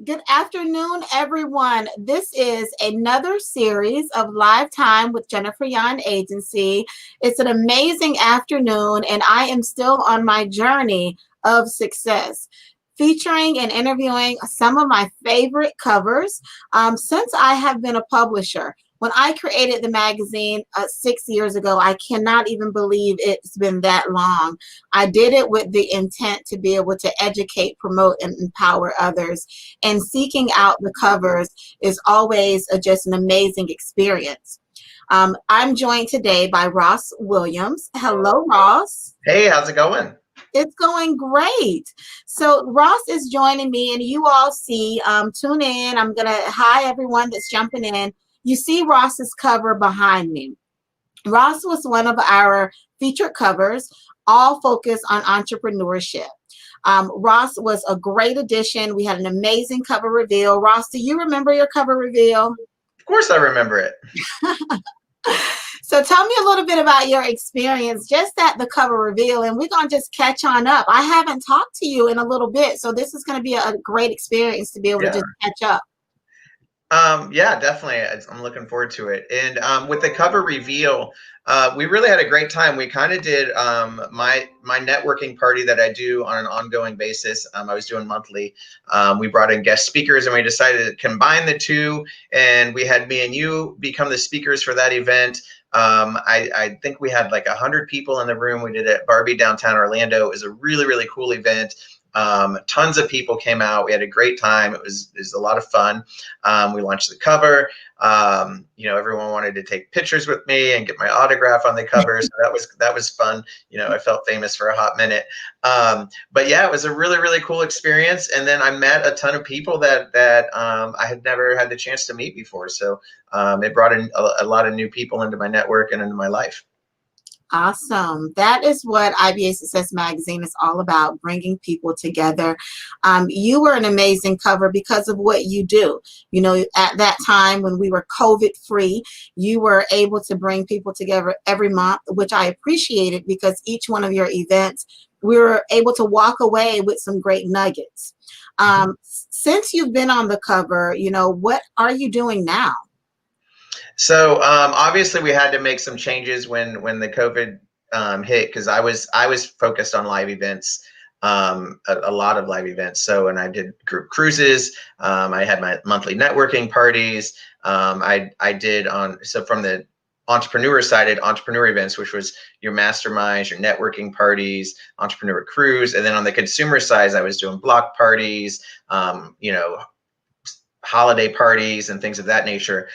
Good afternoon, everyone. This is another series of Live Time with Jennifer Yan Agency. It's an amazing afternoon, and I am still on my journey of success, featuring and interviewing some of my favorite covers since I have been a publisher. When I created the magazine 6 years ago, I cannot even believe it's been that long. I did it with the intent to be able to educate, promote, and empower others. And seeking out the covers is always just an amazing experience. I'm joined today by Ross Williams. Hello, Ross. Hey, how's it going? It's going great. So Ross is joining me, and you all see, tune in. I'm going to, hi, everyone that's jumping in. You see Ross's cover behind me. Ross was one of our featured covers, all focused on entrepreneurship. Ross was a great addition. We had an amazing cover reveal. Ross, do you remember your cover reveal? Of course I remember it. So tell me a little bit about your experience just at the cover reveal, and we're going to just catch on up. I haven't talked to you in a little bit, so this is going to be a great experience to be able to just catch up. Yeah, definitely. I'm looking forward to it. And with the cover reveal, we really had a great time. We kind of did my networking party that I do on an ongoing basis. I was doing monthly. We brought in guest speakers, and we decided to combine the two. And we had me and you become the speakers for that event. I think we had like 100 people in the room. We did it at Barbie downtown Orlando. It was a really, really cool event. Tons of people came out. We had a great time. It was a lot of fun. We launched the cover. Everyone wanted to take pictures with me and get my autograph on the cover. So that was fun. I felt famous for a hot minute. But yeah, it was a really, really cool experience. And then I met a ton of people that I had never had the chance to meet before. So it brought in a lot of new people into my network and into my life. Awesome. That is what IBA Success Magazine is all about, bringing people together. You were an amazing cover because of what you do. At that time when we were COVID-free, you were able to bring people together every month, which I appreciated because each one of your events, we were able to walk away with some great nuggets. Since you've been on the cover, what are you doing now? So obviously we had to make some changes when the COVID hit, because I was focused on live events, a lot of live events. So, and I did group cruises. I had my monthly networking parties. I did from the entrepreneur side, at entrepreneur events, which was your masterminds, your networking parties, entrepreneur cruise. And then on the consumer side, I was doing block parties, holiday parties and things of that nature.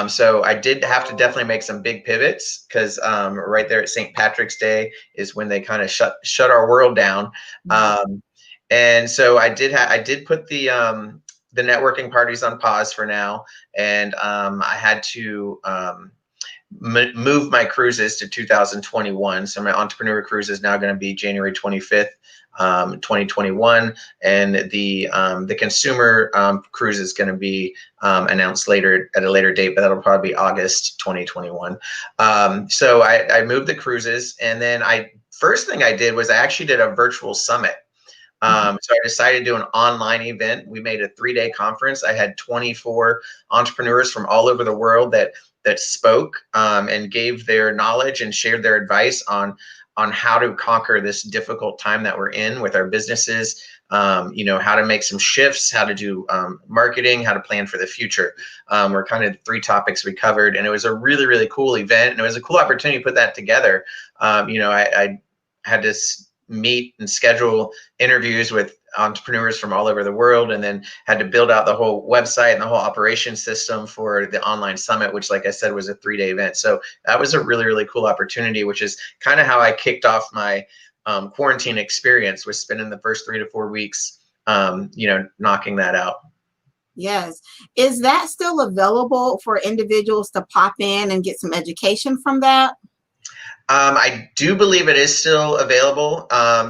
So I did have to definitely make some big pivots, because right there at St. Patrick's Day is when they kind of shut our world down. And so I did put the networking parties on pause for now. And I had to move my cruises to 2021. So my entrepreneur cruise is now going to be January 25th. 2021, and the consumer cruise is going to be announced at a later date, but that'll probably be August 2021. So I moved the cruises, and then first thing I did was I actually did a virtual summit. So I decided to do an online event. We made a 3-day conference. I had 24 entrepreneurs from all over the world that spoke and gave their knowledge and shared their advice on how to conquer this difficult time that we're in with our businesses, how to make some shifts, how to do marketing, how to plan for the future. Were kind of the 3 topics we covered, and it was a really, really cool event, and it was a cool opportunity to put that together. I had to meet and schedule interviews with entrepreneurs from all over the world, and then had to build out the whole website and the whole operation system for the online summit, which, like I said, was a 3-day event. So that was a really, really cool opportunity, which is kind of how I kicked off my quarantine experience, was spending the first 3 to 4 weeks, knocking that out. Yes. Is that still available for individuals to pop in and get some education from that? I do believe it is still available. I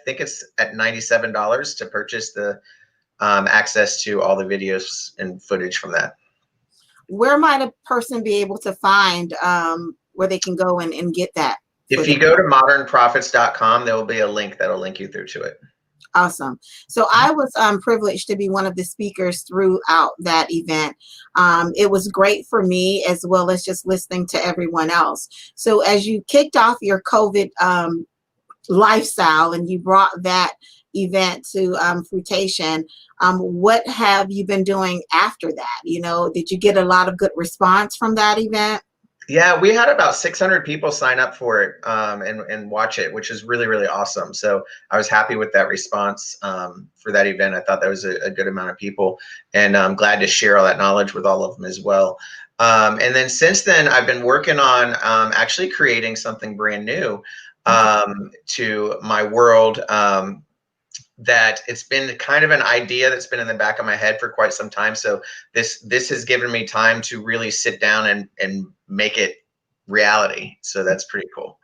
think it's at $97 to purchase the access to all the videos and footage from that. Where might a person be able to find where they can go and get that? If you go to modernprofits.com, there will be a link that'll link you through to it. Awesome. So I was privileged to be one of the speakers throughout that event. It was great for me as well as just listening to everyone else. So as you kicked off your COVID lifestyle and you brought that event to fruition, what have you been doing after that? You know, did you get a lot of good response from that event? Yeah, we had about 600 people sign up for it and watch it, which is really, really awesome. So I was happy with that response for that event. I thought that was a good amount of people, and I'm glad to share all that knowledge with all of them as well. And then since then, I've been working on actually creating something brand new to my world. That it's been kind of an idea that's been in the back of my head for quite some time. So this has given me time to really sit down and make it reality. So that's pretty cool.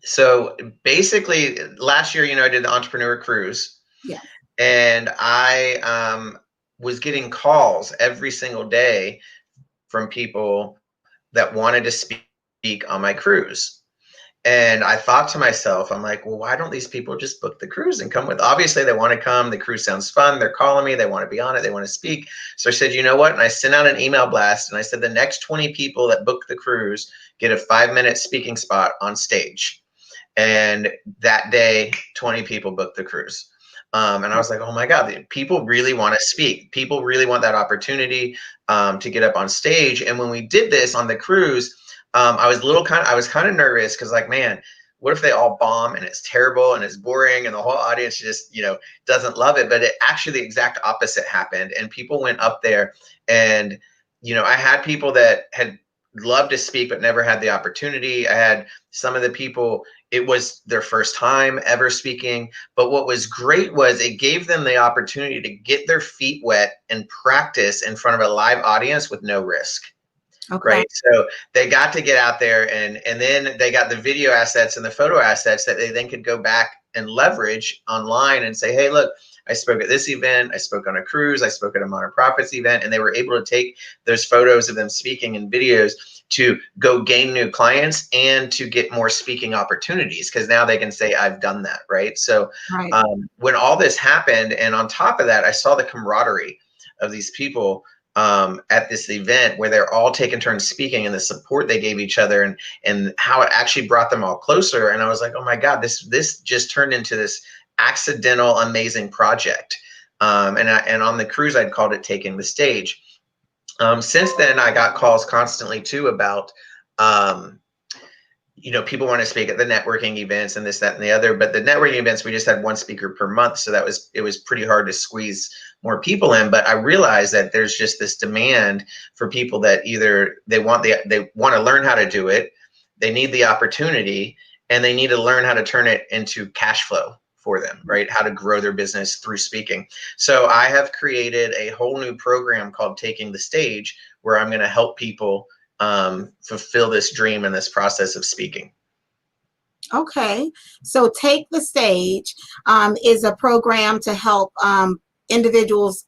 So basically last year, I did the entrepreneur cruise. Yeah. And I was getting calls every single day from people that wanted to speak on my cruise. And I thought to myself, I'm like, well, why don't these people just book the cruise and come with? Obviously, they want to come. The cruise sounds fun. They're calling me. They want to be on it. They want to speak. So I said, you know what? And I sent out an email blast and I said, the next 20 people that book the cruise get a 5-minute speaking spot on stage. And that day, 20 people booked the cruise. And I was like, oh my God, people really want to speak. People really want that opportunity to get up on stage. And when we did this on the cruise, I was kind of nervous because, like, man, what if they all bomb and it's terrible and it's boring and the whole audience just, doesn't love it? But it actually the exact opposite happened. And people went up there and, I had people that had loved to speak but never had the opportunity. I had some of the people, it was their first time ever speaking. But what was great was it gave them the opportunity to get their feet wet and practice in front of a live audience with no risk. Okay. Right. So they got to get out there and then they got the video assets and the photo assets that they then could go back and leverage online and say, hey, look, I spoke at this event. I spoke on a cruise. I spoke at a Modern Profits event. And they were able to take those photos of them speaking and videos to go gain new clients and to get more speaking opportunities, because now they can say, I've done that. Right. So Right. When all this happened, and on top of that, I saw the camaraderie of these people at this event where they're all taking turns speaking and the support they gave each other and how it actually brought them all closer. And I was like, oh my God, this just turned into this accidental, amazing project. And on the cruise, I'd called it Taking the Stage. Since then, I got calls constantly too about, people want to speak at the networking events and this, that, and the other. But the networking events, we just had one speaker per month. So it was pretty hard to squeeze more people in. But I realized that there's just this demand for people that either they want to learn how to do it, they need the opportunity, and they need to learn how to turn it into cash flow for them, right? How to grow their business through speaking. So I have created a whole new program called Taking the Stage, where I'm going to help people fulfill this dream and this process of speaking. Okay. So Take the Stage is a program to help individuals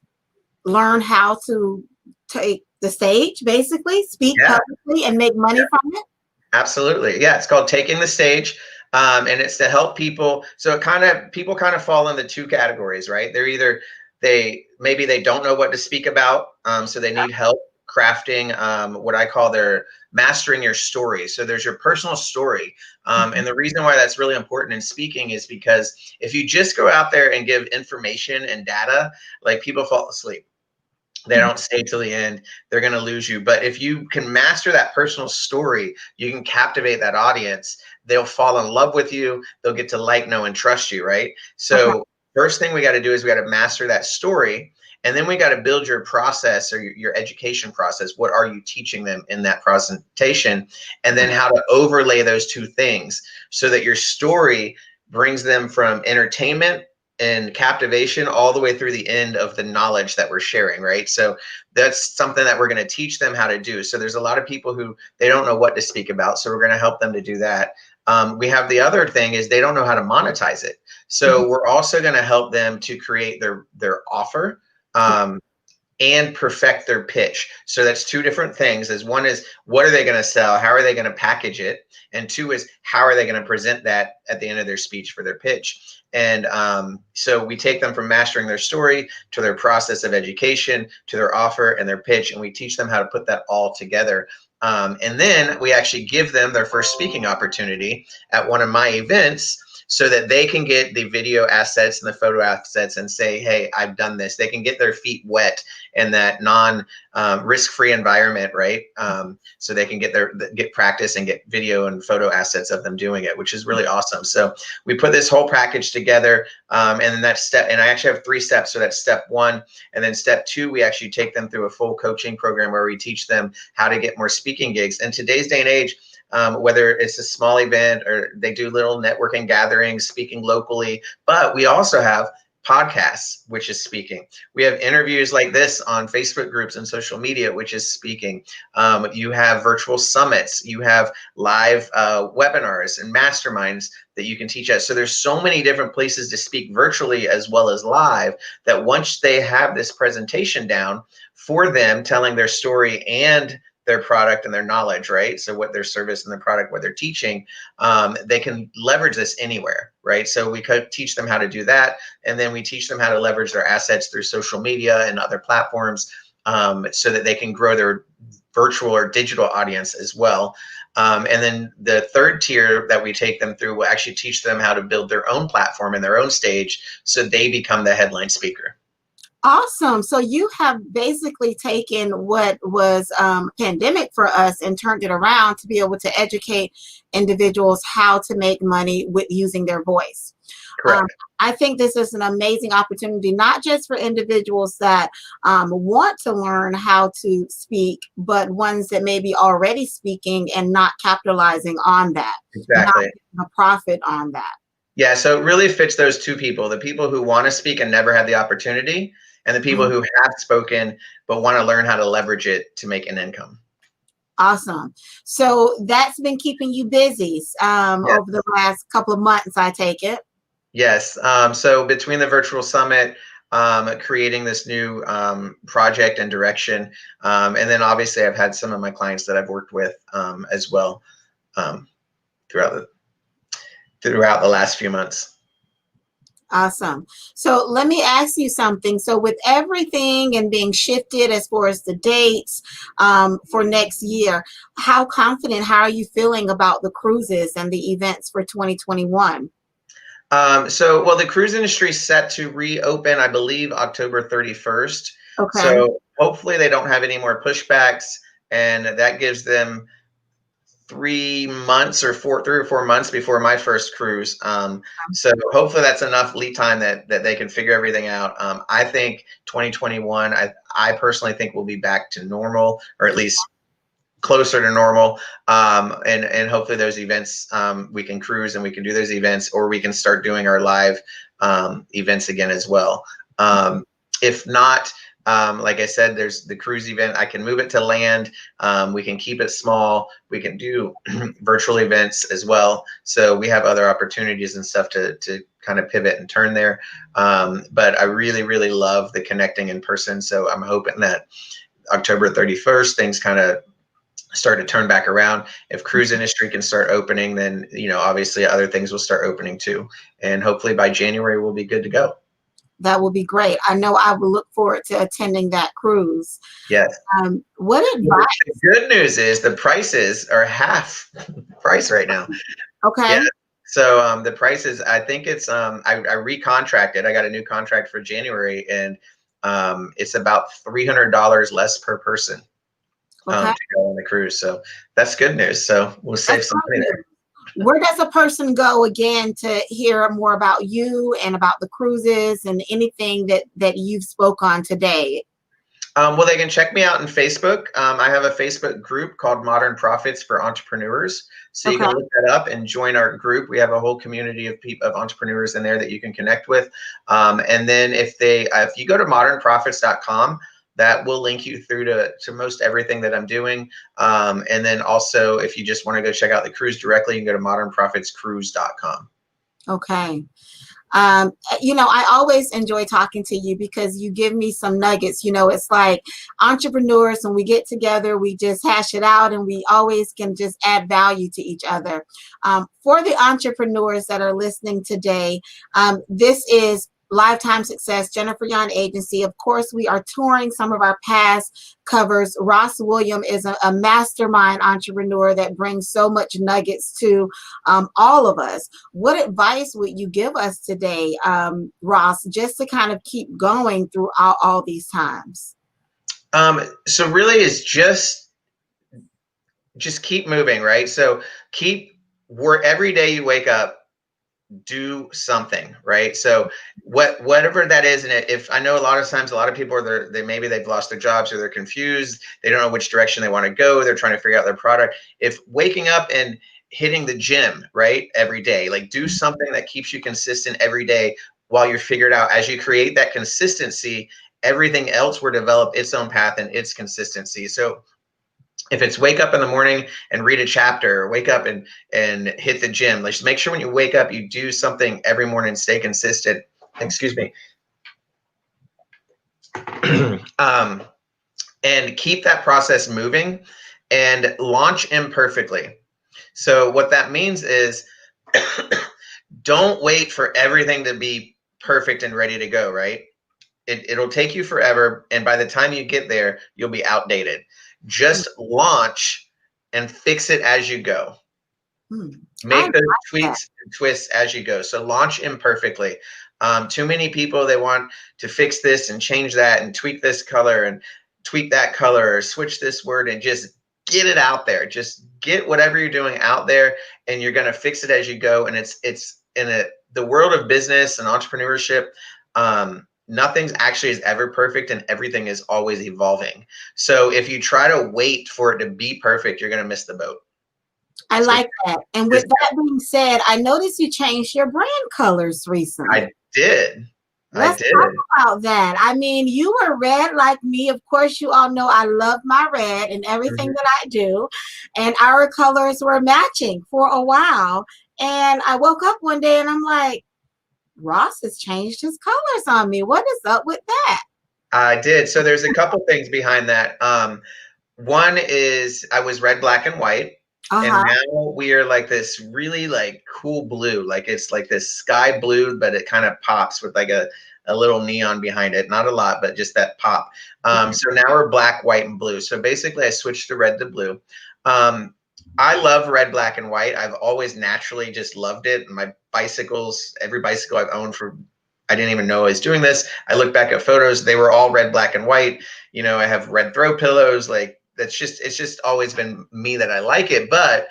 learn how to take the stage, basically speak publicly and make money from it. Absolutely. Yeah. It's called Taking the Stage. And it's to help people. So people kind of fall into two categories, right? They're either maybe they don't know what to speak about. So they need help crafting what I call their mastering your story. So there's your personal story. And the reason why that's really important in speaking is because if you just go out there and give information and data, like, people fall asleep. They don't stay till the end. They're going to lose you. But if you can master that personal story, you can captivate that audience. They'll fall in love with you. They'll get to like, know, and trust you, right? So first thing we got to do is we got to master that story. And then we got to build your process, or your education process. What are you teaching them in that presentation? And then how to overlay those two things so that your story brings them from entertainment and captivation all the way through the end of the knowledge that we're sharing, right? So that's something that we're going to teach them how to do. So there's a lot of people who they don't know what to speak about. So we're going to help them to do that. We have the other thing is they don't know how to monetize it. So we're also going to help them to create their offer. and perfect their pitch. So that's two different things. As one is, what are they going to sell? How are they going to package it? And two is, how are they going to present that at the end of their speech for their pitch? And so we take them from mastering their story to their process of education, to their offer and their pitch, and we teach them how to put that all together. And then we actually give them their first speaking opportunity at one of my events, so that they can get the video assets and the photo assets and say, hey, I've done this. They can get their feet wet in that risk-free environment, right? So they can get practice and get video and photo assets of them doing it, which is really awesome. So we put this whole package together, and then that step, and I actually have 3 steps. So that's step 1. And then step 2, we actually take them through a full coaching program where we teach them how to get more speaking gigs. In today's day and age, whether it's a small event or they do little networking gatherings, speaking locally, but we also have podcasts, which is speaking. We have interviews like this on Facebook groups and social media, which is speaking. You have virtual summits, you have live webinars and masterminds that you can teach at. So there's so many different places to speak virtually as well as live, that once they have this presentation down for them, telling their story and their product and their knowledge, right? So what their service and their product, what they're teaching, they can leverage this anywhere, right? So we could teach them how to do that. And then we teach them how to leverage their assets through social media and other platforms, so that they can grow their virtual or digital audience as well. And then the third tier that we take them through will actually teach them how to build their own platform and their own stage, so they become the headline speaker. Awesome. So you have basically taken what was pandemic for us and turned it around to be able to educate individuals how to make money with using their voice. Correct. I think this is an amazing opportunity, not just for individuals that want to learn how to speak, but ones that may be already speaking and not capitalizing on that, Exactly. not getting a profit on that. Yeah, so it really fits those two people, the people who want to speak and never had the opportunity, and the people who have spoken but want to learn how to leverage it to make an income. Awesome. So that's been keeping you busy Yes. over the last couple of months, I take it. Yes. So between the virtual summit, creating this new project and direction, and then obviously I've had some of my clients that I've worked with as well, throughout the last few months. Awesome. So let me ask you something. So with everything and being shifted as far as the dates for next year, how are you feeling about the cruises and the events for 2021? Well, the cruise industry is set to reopen, I believe, October 31st. Okay. So hopefully they don't have any more pushbacks, and that gives them 3 months or 3 or 4 months before my first cruise. So hopefully that's enough lead time that they can figure everything out. I think 2021, I personally think we'll be back to normal, or at least closer to normal. And hopefully those events, we can cruise and we can do those events, or we can start doing our live events again as well. If not, like I said, there's the cruise event. I can move it to land. We can keep it small. We can do virtual events as well. So we have other opportunities and stuff to kind of pivot and turn there. But I really, really love the connecting in person. So I'm hoping that October 31st, things kind of start to turn back around. If cruise industry can start opening, then, obviously other things will start opening too. And hopefully by January, we'll be good to go. That will be great. I know I will look forward to attending that cruise. Yes. What advice? The good news is the prices are half price right now. Okay. Yeah. So the prices, I think it's I recontracted. I got a new contract for January, and it's about $300 less per person to go on the cruise. So that's good news. So we'll save some money there. Where does a person go again to hear more about you and about the cruises and anything that you've spoke on today? Well, they can check me out on Facebook. I have a Facebook group called Modern Profits for Entrepreneurs. So you can look that up and join our group. We have a whole community of entrepreneurs in there that you can connect with. And then if you go to modernprofits.com, that will link you through to most everything that I'm doing. And then also, if you just want to go check out the cruise directly, you can go to modernprofitscruise.com. Okay. I always enjoy talking to you because you give me some nuggets. It's like entrepreneurs, when we get together, we just hash it out and we always can just add value to each other. For the entrepreneurs that are listening today, this is Lifetime Success, Jennifer Young Agency. Of course, we are touring some of our past covers. Ross William is a mastermind entrepreneur that brings so much nuggets to all of us. What advice would you give us today, Ross, just to kind of keep going through all these times? So really is just keep moving, right? So keep where every day you wake up, do something, right? So whatever that is, and if I know a lot of times a lot of people are maybe they've lost their jobs or they're confused, they don't know which direction they want to go, they're trying to figure out their product. If waking up and hitting the gym, right, every day, like do something that keeps you consistent every day while you're figured out. As you create that consistency, everything else will develop its own path and its consistency. So if it's wake up in the morning and read a chapter, or wake up and hit the gym, just make sure when you wake up, you do something every morning, stay consistent. Excuse me. And keep that process moving and launch imperfectly. So what that means is don't wait for everything to be perfect and ready to go, right? It'll take you forever. And by the time you get there, you'll be outdated. Just launch and fix it as you go. Make those tweaks and twists as you go. So launch imperfectly. Too many people, they want to fix this and change that and tweak this color and tweak that color or switch this word and just get it out there. Just get whatever you're doing out there and you're going to fix it as you go. And it's in the world of business and entrepreneurship, nothing's actually is ever perfect and everything is always evolving. So if you try to wait for it to be perfect, you're going to miss the boat. I like that. And with that being said, I noticed you changed your brand colors recently. I did. Let's talk about that. I mean, you were red like me. Of course, you all know I love my red and everything that I do. And our colors were matching for a while. And I woke up one day and I'm like, Ross has changed his colors on me. What is up with that? I did. So there's a couple things behind that. One is I was red, black, and white. And now we are like this really like cool blue. Like it's like this sky blue, but it kind of pops with like a little neon behind it. Not a lot, but just that pop. So now we're black, white, and blue. So basically I switched to red to blue. I love red, black, and white. I've always naturally just loved it. My bicycles, every bicycle I've owned I didn't even know I was doing this. I look back at photos, they were all red, black, and white. I have red throw pillows. Like it's just always been me that I like it. But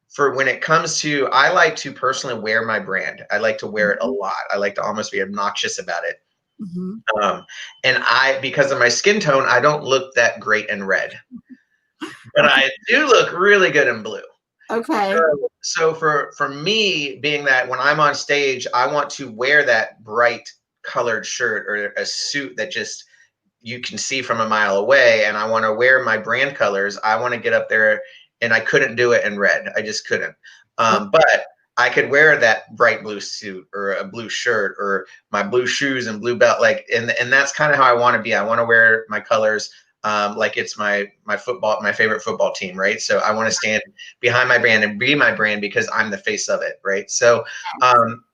for when it comes to, I like to personally wear my brand. I like to wear it a lot. I like to almost be obnoxious about it. And because of my skin tone, I don't look that great in red. But I do look really good in blue. Okay. So for me, being that when I'm on stage, I want to wear that bright colored shirt or a suit that just you can see from a mile away, and I want to wear my brand colors. I want to get up there, and I couldn't do it in red. I just couldn't. But I could wear that bright blue suit or a blue shirt or my blue shoes and blue belt. And that's kind of how I want to be. I want to wear my colors like it's my favorite football team, right? So I want to stand behind my brand and be my brand because I'm the face of it, right? So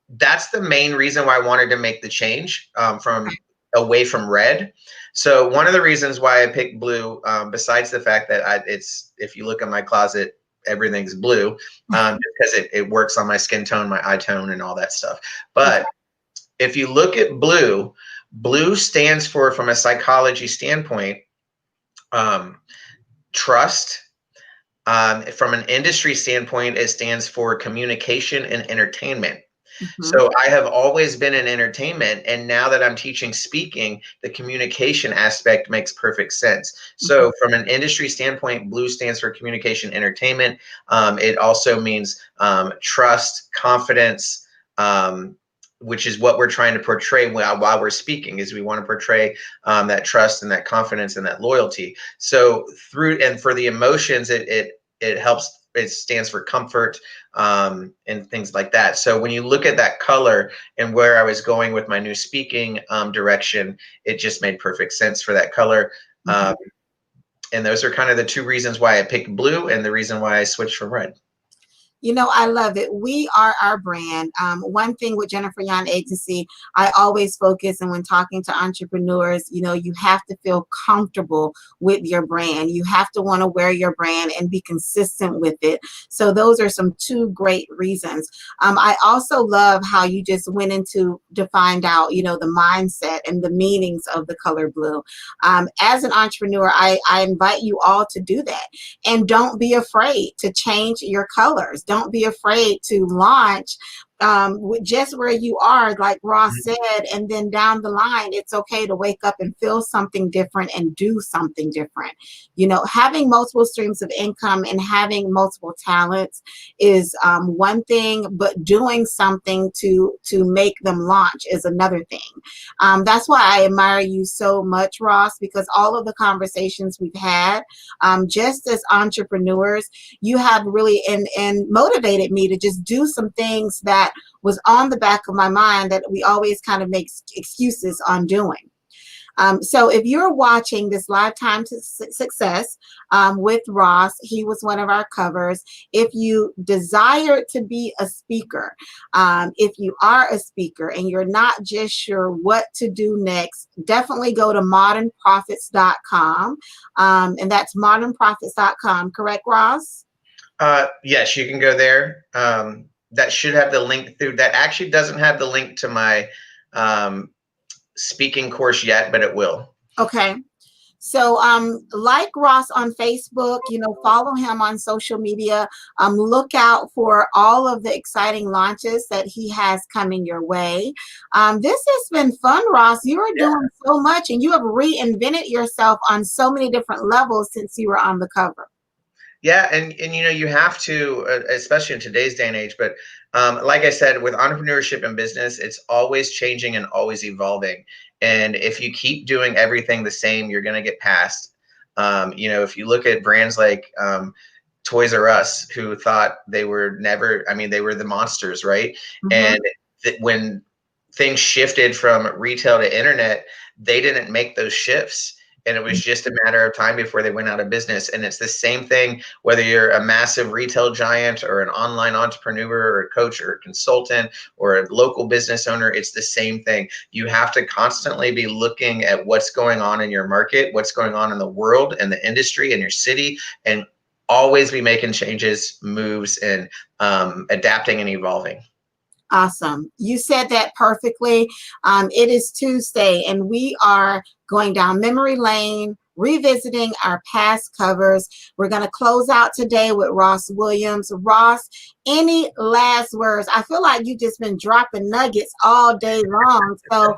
that's the main reason why I wanted to make the change from away from red. So one of the reasons why I picked blue, besides the fact that if you look at my closet, everything's blue, because it works on my skin tone, my eye tone, and all that stuff. But if you look at blue stands for, from a psychology standpoint, trust. From an industry standpoint, it stands for communication and entertainment. So I have always been in entertainment, and now that I'm teaching speaking, the communication aspect makes perfect sense. So from an industry standpoint, blue stands for communication, entertainment. It also means trust, confidence, which is what we're trying to portray while we're speaking, is we want to portray that trust and that confidence and that loyalty. So for the emotions, it helps it stands for comfort, and things like that. So when you look at that color and where I was going with my new speaking direction, it just made perfect sense for that color. Mhm. And those are kind of the two reasons why I picked blue and the reason why I switched from red. You know, I love it. We are our brand. One thing with Jennifer Young Agency, I always focus, and when talking to entrepreneurs, you know, you have to feel comfortable with your brand. You have to want to wear your brand and be consistent with it. So those are some two great reasons. I also love how you just went into to find out, you know, the mindset and the meanings of the color blue. As an entrepreneur, I invite you all to do that. And don't be afraid to change your colors. Don't be afraid to launch just where you are, like Ross said, and then down the line, it's okay to wake up and feel something different and do something different. You know, having multiple streams of income and having multiple talents is one thing, but doing something to make them launch is another thing. That's why I admire you so much, Ross, because all of the conversations we've had, just as entrepreneurs, you have really and motivated me to just do some things that was on the back of my mind that we always kind of make excuses on doing. So if you're watching this Lifetime to Success with Ross, he was one of our covers. If you desire to be a speaker, if you are a speaker and you're not just sure what to do next, definitely go to modernprofits.com. And that's modernprofits.com, correct, Ross? Yes, you can go there. That should have the link through. That actually doesn't have the link to my speaking course yet, but it will. Okay. So like Ross on Facebook, you know, follow him on social media. Look out for all of the exciting launches that he has coming your way. This has been fun, Ross. You are doing so much and you have reinvented yourself on so many different levels since you were on the cover. Yeah, and you know, you have to, especially in today's day and age. But like I said, with entrepreneurship and business, it's always changing and always evolving. And if you keep doing everything the same, you're going to get past. You know, if you look at brands like Toys R Us, who thought they were never, I mean, they were the monsters, right? Mm-hmm. And when things shifted from retail to internet, they didn't make those shifts. And it was just a matter of time before they went out of business. And it's the same thing, whether you're a massive retail giant or an online entrepreneur or a coach or a consultant or a local business owner, it's the same thing. You have to constantly be looking at what's going on in your market, what's going on in the world and the industry and your city, and always be making changes, moves, and adapting and evolving. Awesome. You said that perfectly. It is Tuesday, and we are going down memory lane, revisiting our past covers. We're going to close out today with Ross Williams. Ross, any last words? I feel like you've just been dropping nuggets all day long. So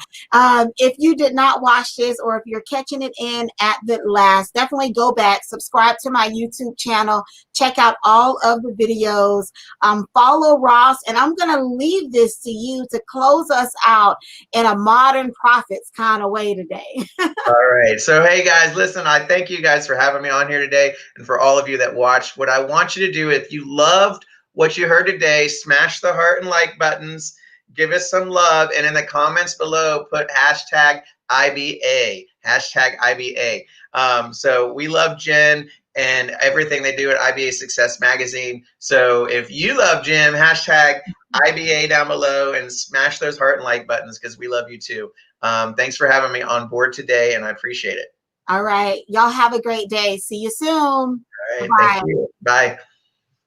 if you did not watch this, or if you're catching it in at the last, definitely go back, subscribe to my YouTube channel, check out all of the videos, follow Ross, and I'm going to leave this to you to close us out in a modern profits kind of way today. All right. So, hey guys, listen, I thank you guys for having me on here today, and for all of you that watched. What I want you to do, if you loved what you heard today, smash the heart and like buttons, give us some love, and in the comments below, put hashtag IBA, hashtag IBA. So we love Jen and everything they do at IBA Success Magazine. So if you love Jen, hashtag IBA down below and smash those heart and like buttons, because we love you too. Thanks for having me on board today, and I appreciate it. All right. Y'all have a great day. See you soon. All right. Bye. Thank you. Bye.